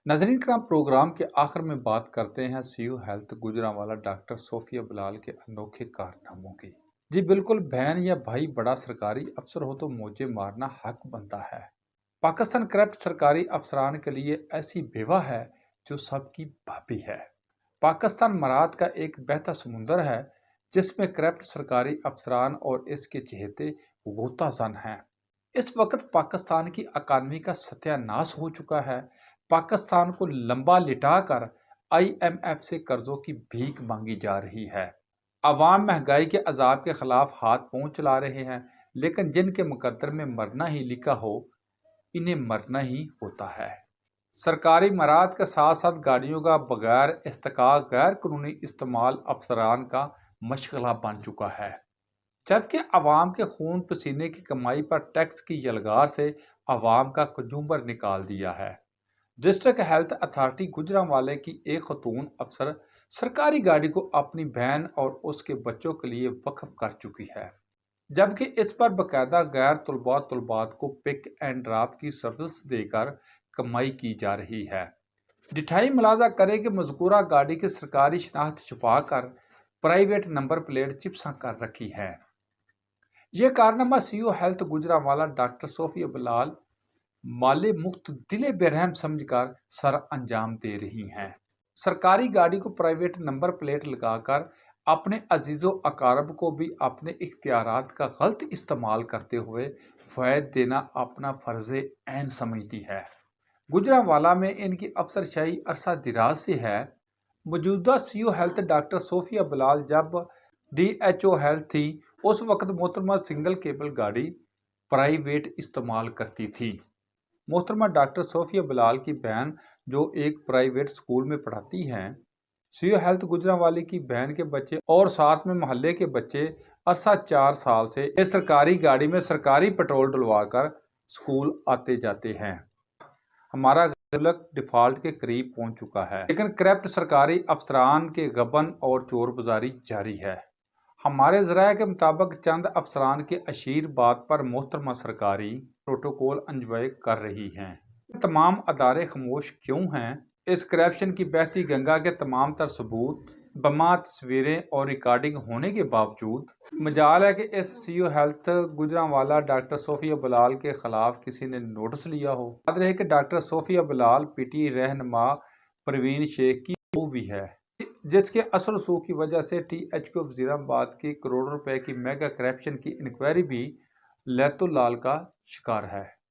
ناظرین کرام، پروگرام کے آخر میں بات کرتے ہیں سیو ہیلتھ گوجرانوالہ ڈاکٹر صوفیہ بلال کے انوکھے کارناموں کی۔ جی بالکل، بہن یا بھائی بڑا سرکاری افسر ہو تو موجے مارنا حق بنتا ہے۔ پاکستان کرپٹ سرکاری افسران کے لیے ایسی بیوہ ہے جو سب کی بھابھی ہے۔ پاکستان مراد کا ایک بہتا سمندر ہے جس میں کرپٹ سرکاری افسران اور اس کے چہیتے غوطہ زن ہیں۔ اس وقت پاکستان کی اکانومی کا ستیہ ناش ہو چکا ہے۔ پاکستان کو لمبا لٹا کر IMF سے قرضوں کی بھیک مانگی جا رہی ہے۔ عوام مہنگائی کے عذاب کے خلاف ہاتھ پاؤں چلا رہے ہیں، لیکن جن کے مقدر میں مرنا ہی لکھا ہو انہیں مرنا ہی ہوتا ہے۔ سرکاری مراد کے ساتھ ساتھ گاڑیوں کا بغیر استحقاق غیر قانونی استعمال افسران کا مشغلہ بن چکا ہے، جبکہ عوام کے خون پسینے کی کمائی پر ٹیکس کی یلغار سے عوام کا کجومبر نکال دیا ہے۔ ڈسٹرکٹ ہیلتھ اتھارٹی گوجرانوالہ کی ایک خاتون افسر سرکاری گاڑی کو اپنی بہن اور اس کے بچوں کے لیے وقف کر چکی ہے، جبکہ اس پر باقاعدہ غیر طلبات کو پک اینڈ ڈراپ کی سروس دے کر کمائی کی جا رہی ہے۔ ڈٹھائی ملاحظہ کرے کہ مذکورہ گاڑی کی سرکاری شناخت چھپا کر پرائیویٹ نمبر پلیٹ چپساں کر رکھی ہے۔ یہ کارنامہ سیو ہیلتھ گوجرانوالہ ڈاکٹر صوفیہ بلال مال مفت دل بے رحم سمجھ کر سر انجام دے رہی ہیں۔ سرکاری گاڑی کو پرائیویٹ نمبر پلیٹ لگا کر اپنے عزیز و اقارب کو بھی اپنے اختیارات کا غلط استعمال کرتے ہوئے فوائد دینا اپنا فرض عین سمجھتی ہے۔ گوجرانوالہ میں ان کی افسر شاہی عرصہ دراز سے ہے۔ موجودہ سیو ہیلتھ ڈاکٹر صوفیہ بلال جب DHO ہیلتھ تھی اس وقت محترمہ سنگل کیبل گاڑی پرائیویٹ استعمال کرتی تھی۔ محترمہ ڈاکٹر صوفیہ بلال کی بہن جو ایک پرائیویٹ سکول میں پڑھاتی ہیں، سیو ہیلتھ گوجرانوالہ کی بہن کے بچے اور ساتھ میں محلے کے بچے عرصہ 4 سال سے اس سرکاری گاڑی میں سرکاری پٹرول ڈلوا کر سکول آتے جاتے ہیں۔ ہمارا ملک ڈیفالٹ کے قریب پہنچ چکا ہے، لیکن کرپٹ سرکاری افسران کے غبن اور چور بازاری جاری ہے۔ ہمارے ذرائع کے مطابق چند افسران کے اشیر بات پر محترمہ سرکاری پروٹوکول انجوائے کر رہی ہیں۔ تمام ادارے خاموش کیوں ہیں؟ اس کرپشن کی بہتی گنگا کے تمام تر ثبوت بما تصویریں اور ریکارڈنگ ہونے کے باوجود مجال ہے کہ اس سیو ہیلتھ گوجرانوالہ ڈاکٹر صوفیہ بلال کے خلاف کسی نے نوٹس لیا ہو۔ یاد رہے کہ ڈاکٹر صوفیہ بلال PTI رہنما پروین شیخ کی بہو بھی ہے، جس کے اثر رسوخ کی وجہ سے THQ وزیر آباد کی کروڑوں روپے کی میگا کرپشن کی انکوائری بھی لیتو لال کا شکار ہے۔